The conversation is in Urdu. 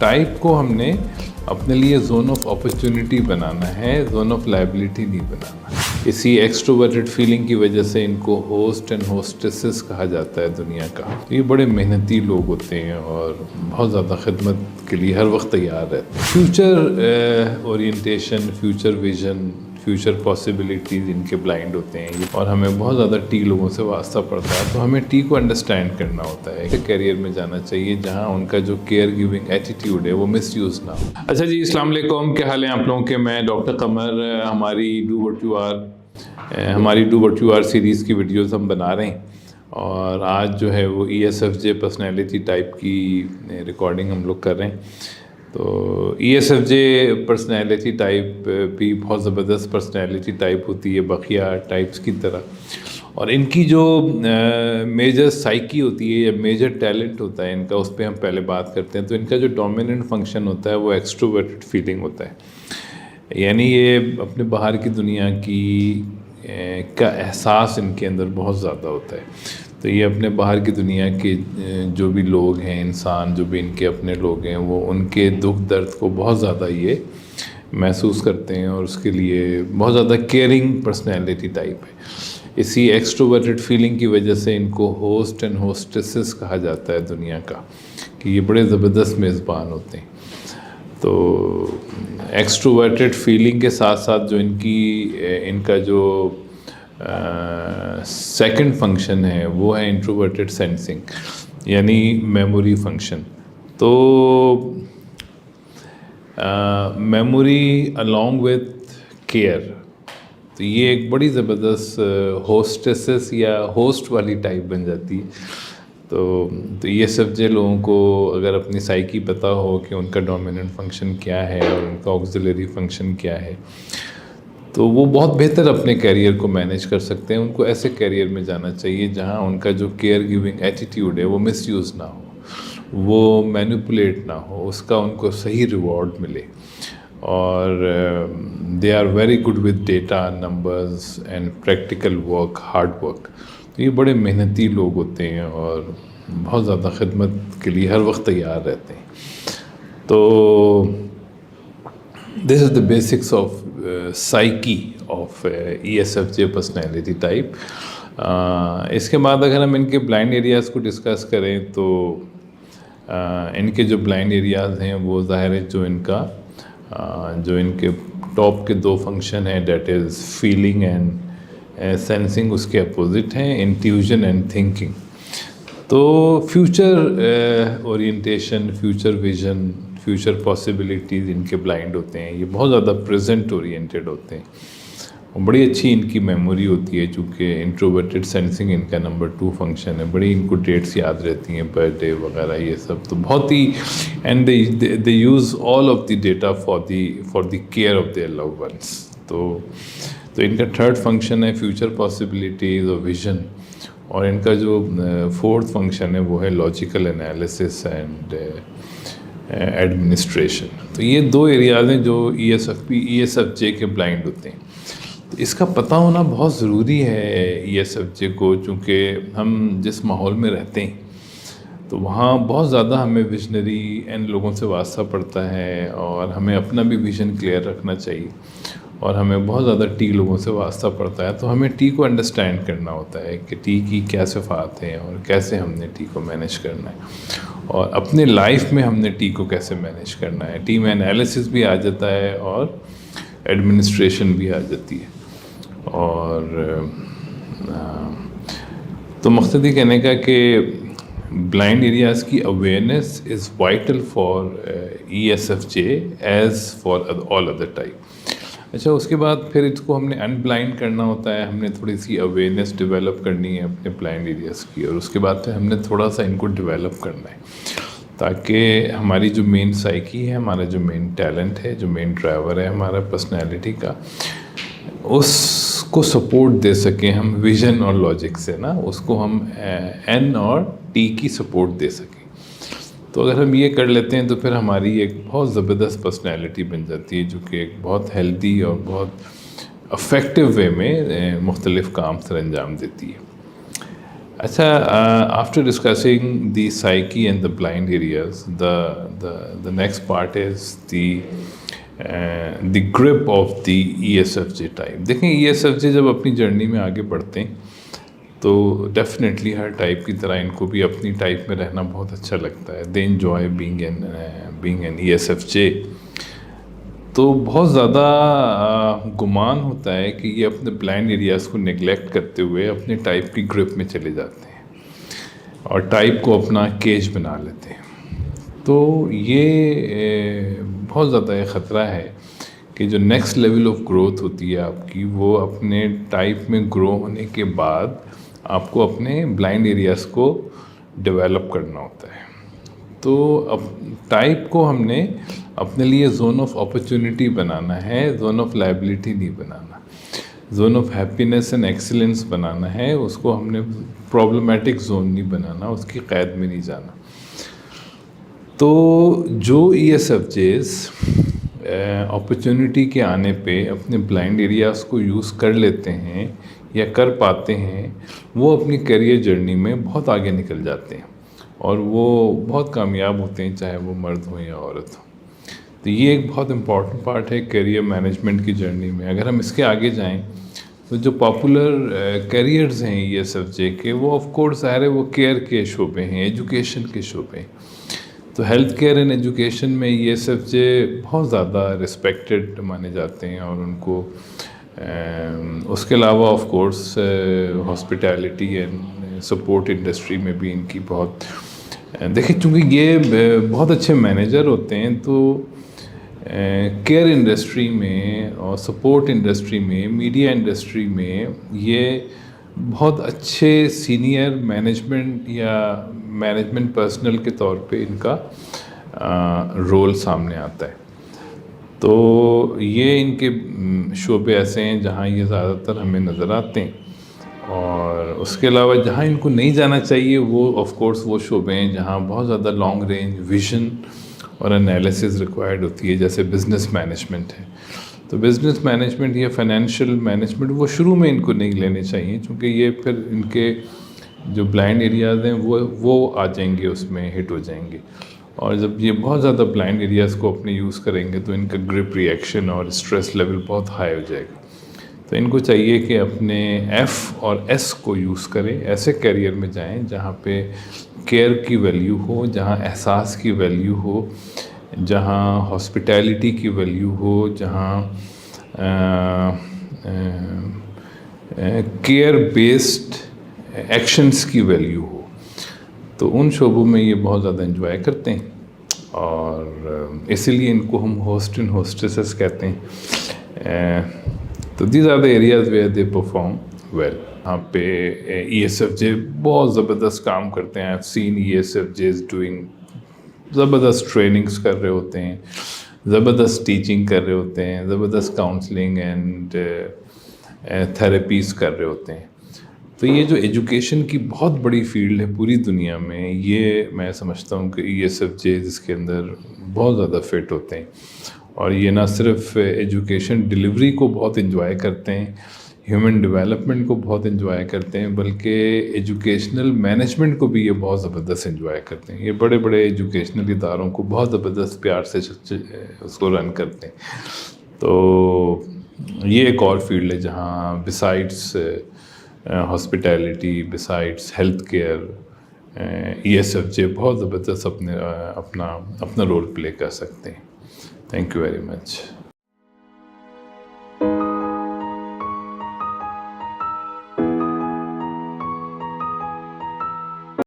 ٹائپ کو ہم نے اپنے لیے زون آف اپرچونٹی بنانا ہے، زون آف لائبلٹی نہیں بنانا۔ اسی ایکسٹروورٹڈ فیلنگ کی وجہ سے ان کو ہوسٹ اینڈ ہوسٹسز کہا جاتا ہے دنیا کا۔ یہ بڑے محنتی لوگ ہوتے ہیں اور بہت زیادہ خدمت کے لیے ہر وقت تیار رہتے ہیں۔ Future orientation, future vision, future possibilities ان کے بلائنڈ ہوتے ہیں، اور ہمیں بہت زیادہ ٹی لوگوں سے واسطہ پڑتا ہے، تو ہمیں ٹی کو انڈرسٹینڈ کرنا ہوتا ہے کہ کیریئر میں جانا چاہیے جہاں ان کا جو کیئر گیونگ ایٹیٹیوڈ ہے وہ مس یوز نہ ہو۔ اچھا جی، السلام علیکم، کیا حال ہے آپ لوگوں کے؟ میں ڈاکٹر قمر، ہماری do what you are series کی ویڈیوز ہم بنا رہے ہیں، اور آج جو ہے وہ ESFJ پرسنالٹی ٹائپ کی ریکارڈنگ ہم لوگ کر رہے ہیں۔ تو ESFJ پرسنالٹی ٹائپ بھی بہت زبردست پرسنالٹی ٹائپ ہوتی ہے بقیہ ٹائپس کی طرح، اور ان کی جو میجر سائیکی ہوتی ہے یا میجر ٹیلنٹ ہوتا ہے ان کا، اس پہ ہم پہلے بات کرتے ہیں۔ تو ان کا جو ڈومیننٹ فنکشن ہوتا ہے وہ ایکسٹروورٹڈ فیلنگ ہوتا ہے، یعنی یہ اپنے باہر کی دنیا کا احساس ان کے اندر بہت زیادہ ہوتا ہے۔ تو یہ اپنے باہر کی دنیا کے جو بھی لوگ ہیں، انسان جو بھی ان کے اپنے لوگ ہیں، وہ ان کے دکھ درد کو بہت زیادہ یہ محسوس کرتے ہیں، اور اس کے لیے بہت زیادہ کیئرنگ پرسنالٹی ٹائپ ہے۔ اسی ایکسٹروورٹڈ فیلنگ کی وجہ سے ان کو ہوسٹ اینڈ ہوسٹسز کہا جاتا ہے دنیا کا، کہ یہ بڑے زبردست میزبان ہوتے ہیں۔ تو ایکسٹروورٹڈ فیلنگ کے ساتھ ساتھ جو ان کا جو سیکنڈ فنکشن ہے وہ ہے انٹروورٹڈ سینسنگ، یعنی میموری فنکشن۔ تو میموری along with کیئر، تو یہ ایک بڑی زبردست ہوسٹسس یا ہوسٹ والی ٹائپ بن جاتی ہے۔ تو یہ سب جو لوگوں کو اگر اپنی سائیکی پتہ ہو کہ ان کا ڈومیننٹ فنکشن کیا ہے اور ان کا آکسیلری فنکشن کیا ہے، تو وہ بہت بہتر اپنے کیریئر کو مینیج کر سکتے ہیں۔ ان کو ایسے کیریئر میں جانا چاہیے جہاں ان کا جو کیئر گیونگ ایٹیٹیوڈ ہے وہ مس یوز نہ ہو، وہ مینیپولیٹ نہ ہو، اس کا ان کو صحیح ریوارڈ ملے، اور they are very good with data, numbers and practical work, hard work. تو یہ بڑے محنتی لوگ ہوتے ہیں اور بہت زیادہ خدمت کے لیے ہر وقت تیار رہتے ہیں۔ تو this is the basics of psyche of ESFJ personality type. اس کے بعد اگر ہم ان کے بلائنڈ ایریاز کو ڈسکس کریں تو ان کے جو بلائنڈ ایریاز ہیں وہ ظاہر ہے جو ان کے ٹاپ کے دو فنکشن ہیں، that is feeling and sensing, اس کے اپوزٹ ہیں انٹیوژن اینڈ تھنکنگ۔ تو future orientation, future vision, future possibilities ان کے بلائنڈ ہوتے ہیں، یہ بہت زیادہ پریزنٹ اورینٹیڈ ہوتے ہیں، اور بڑی اچھی ان کی میموری ہوتی ہے، چونکہ انٹروورٹڈ سینسنگ ان کا نمبر 2 فنکشن ہے، بڑی ان کو ڈیٹس یاد رہتی ہیں، برتھ ڈے وغیرہ یہ سب، تو بہت ہی and they use all of the data for the care of their loved ones. تو ان کا تھرڈ فنکشن ہے فیوچر پاسبلٹیز اور ویژن، اور ان کا جو فورتھ فنکشن ہے وہ ہے لاجیکل انالیسس اینڈ ایڈمنسٹریشن۔ تو یہ دو ایریاز ہیں جو ESFJ کے بلائنڈ ہوتے ہیں۔ تو اس کا پتہ ہونا بہت ضروری ہے ESFJ کو، چونکہ ہم جس ماحول میں رہتے ہیں تو وہاں بہت زیادہ ہمیں ویژنری اینڈ لوگوں سے واسطہ پڑتا ہے، اور ہمیں اپنا بھی ویژن کلیئر رکھنا چاہیے، اور ہمیں بہت زیادہ ٹی لوگوں سے واسطہ پڑتا ہے۔ تو ہمیں ٹی کو انڈرسٹینڈ کرنا ہوتا ہے کہ ٹی کی کیا صفات ہیں اور کیسے ہم نے ٹی کو مینیج کرنا ہے، اور اپنے لائف میں ہم نے ٹی کو کیسے مینیج کرنا ہے۔ ٹی میں انالیسس بھی آ جاتا ہے اور ایڈمنسٹریشن بھی آ جاتی ہے۔ اور تو مقصد یہ کہنے کا کہ بلائنڈ ایریاز کی awareness is vital for ESFJ as for all other type. اچھا، اس کے بعد پھر اس کو ہم نے ان بلائنڈ کرنا ہوتا ہے، ہم نے تھوڑی سی اویئرنیس ڈیولپ کرنی ہے اپنے بلائنڈ ایریاز کی، اور اس کے بعد پھر ہم نے تھوڑا سا ان کو ڈیولپ کرنا ہے، تاکہ ہماری جو مین سائیکی ہے، ہمارا جو مین ٹیلنٹ ہے، جو مین ڈرائیور ہے ہمارا پرسنالٹی کا، اس کو سپورٹ دے سکیں ہم ویژن اور لاجک سے نا، اس کو ہم N اور T کی سپورٹ دے سکیں۔ تو اگر ہم یہ کر لیتے ہیں تو پھر ہماری ایک بہت زبردست پرسنالٹی بن جاتی ہے، جو کہ ایک بہت ہیلدی اور بہت افیکٹو وے میں مختلف کام سر انجام دیتی ہے۔ اچھا، after discussing the psyche and the blind areas, the next part is the grip of the E S F J type. دیکھیں ای ایس ایف جے جب اپنی جرنی میں آگے بڑھتے ہیں تو ڈیفینیٹلی ہر ٹائپ کی طرح ان کو بھی اپنی ٹائپ میں رہنا بہت اچھا لگتا ہے. They enjoy being N E S F J. تو بہت زیادہ گمان ہوتا ہے کہ یہ اپنے بلائنڈ ایریاز کو نگلیکٹ کرتے ہوئے اپنے ٹائپ کی گرپ میں چلے جاتے ہیں اور ٹائپ کو اپنا کیج بنا لیتے ہیں. تو یہ بہت زیادہ ایک خطرہ ہے کہ جو نیکسٹ لیول آف گروتھ ہوتی ہے آپ کی، وہ اپنے ٹائپ میں گرو ہونے کے بعد آپ کو اپنے بلائنڈ ایریاز کو ڈیولپ کرنا ہوتا ہے. تو اب ٹائپ کو ہم نے اپنے لیے زون آف اپرچونٹی بنانا ہے، زون آف لائبلٹی نہیں بنانا. Zone of happiness and excellence بنانا ہے، اس کو ہم نے پرابلمیٹک زون نہیں بنانا، اس کی قید میں نہیں جانا. تو جو ای ایس ایف جیز اپرچونٹی کے آنے پہ اپنے بلائنڈ ایریاز کو یوز کر لیتے ہیں یا کر پاتے ہیں، وہ اپنی کیریئر جرنی میں بہت آگے نکل جاتے ہیں اور وہ بہت کامیاب ہوتے ہیں، چاہے وہ مرد ہوں یا عورت ہوں. تو یہ ایک بہت امپورٹنٹ پارٹ ہے کیریئر مینجمنٹ کی جرنی میں. اگر ہم اس کے آگے جائیں تو جو پاپولر کیریئرز ہیں ای ایس ایف جے کے، وہ آف کورس ظاہر ہے وہ کیئر کے شعبے ہیں، ایجوکیشن کے شعبے ہیں. تو ہیلتھ کیئر اینڈ ایجوکیشن میں ای ایس ایف جے بہت زیادہ رسپیکٹڈ مانے جاتے ہیں اور ان کو اس کے علاوہ of course hospitality and support industry میں بھی ان کی بہت دیکھیں، چونکہ یہ بہت اچھے مینیجر ہوتے ہیں تو کیئر انڈسٹری میں اور سپورٹ انڈسٹری میں، میڈیا انڈسٹری میں یہ بہت اچھے سینئر مینجمنٹ یا مینجمنٹ پرسنل کے طور پہ ان کا رول سامنے آتا ہے. تو یہ ان کے شعبے ایسے ہیں جہاں یہ زیادہ تر ہمیں نظر آتے ہیں. اور اس کے علاوہ جہاں ان کو نہیں جانا چاہیے وہ آف کورس وہ شعبے ہیں جہاں بہت زیادہ لانگ رینج ویژن اور انالیسز ریکوائرڈ ہوتی ہے، جیسے بزنس مینجمنٹ ہے. تو بزنس مینجمنٹ یا فائنینشیل مینجمنٹ وہ شروع میں ان کو نہیں لینے چاہیے، چونکہ یہ پھر ان کے جو بلائنڈ ایریاز ہیں وہ آ جائیں گے، اس میں ہٹ ہو جائیں گے. اور جب یہ بہت زیادہ بلائنڈ ایریاز کو اپنے یوز کریں گے تو ان کا گرپ ریئیکشن اور اسٹریس لیول بہت ہائی ہو جائے گا. تو ان کو چاہیے کہ اپنے ایف اور ایس کو یوز کریں، ایسے کیریئر میں جائیں جہاں پہ کیئر کی ویلیو ہو، جہاں احساس کی ویلیو ہو، جہاں ہاسپٹیلٹی کی ویلیو ہو، جہاں کیئر بیسڈ ایکشنز کی ویلیو ہو. تو ان شعبوں میں یہ بہت زیادہ انجوائے کرتے ہیں اور اسی لیے ان کو ہم ہوسٹ اینڈ ہوسٹسز کہتے ہیں. تو these are the areas where they perform well. یہاں پہ ای ایس ایف جے بہت زبردست کام کرتے ہیں. I have seen E S F Js doing زبردست ٹریننگز کر رہے ہوتے ہیں، زبردست ٹیچنگ کر رہے ہوتے ہیں، زبردست کاؤنسلنگ اینڈ تھیراپیز کر رہے ہوتے ہیں. تو یہ جو ایجوکیشن کی بہت بڑی فیلڈ ہے پوری دنیا میں، یہ میں سمجھتا ہوں کہ ای ایس ایف جے اس کے اندر بہت زیادہ فٹ ہوتے ہیں. اور یہ نہ صرف ایجوکیشن ڈیلیوری کو بہت انجوائے کرتے ہیں، ہیومن ڈیولپمنٹ کو بہت انجوائے کرتے ہیں، بلکہ ایجوکیشنل مینجمنٹ کو بھی یہ بہت زبردست انجوائے کرتے ہیں. یہ بڑے بڑے ایجوکیشنل اداروں کو بہت زبردست پیار سے اس کو رن کرتے ہیں. تو یہ ایک اور فیلڈ ہے جہاں besides hospitality, besides health care, E S F J بہت زبردست اپنا رول پلے کر سکتے ہیں. Thank you very much.